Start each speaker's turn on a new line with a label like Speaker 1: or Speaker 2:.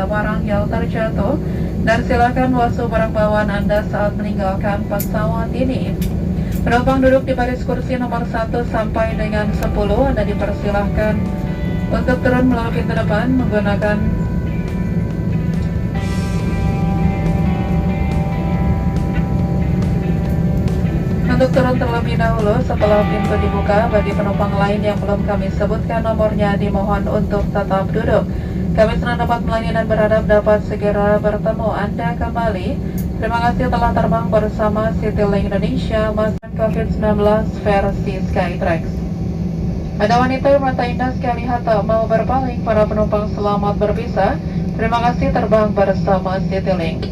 Speaker 1: pada barang yang terjatuh dan silakan wasuh barang bawaan Anda saat meninggalkan pesawat ini. Penumpang duduk di baris kursi nomor 1 sampai dengan 10. Anda dipersilahkan untuk turun melalui pintu depan menggunakan Untuk turun terlebih dahulu setelah pintu dibuka. Bagi penumpang lain yang belum kami sebutkan nomornya, dimohon untuk tetap duduk. Kami senang dapat melayani dan berharap dapat segera bertemu Anda kembali. Terima kasih telah terbang bersama Citylink Indonesia masa COVID-19 versi Skytrax. Ada wanita bermata indah sekali tak mau berpaling. Para penumpang selamat berpisah. Terima kasih terbang bersama Citylink.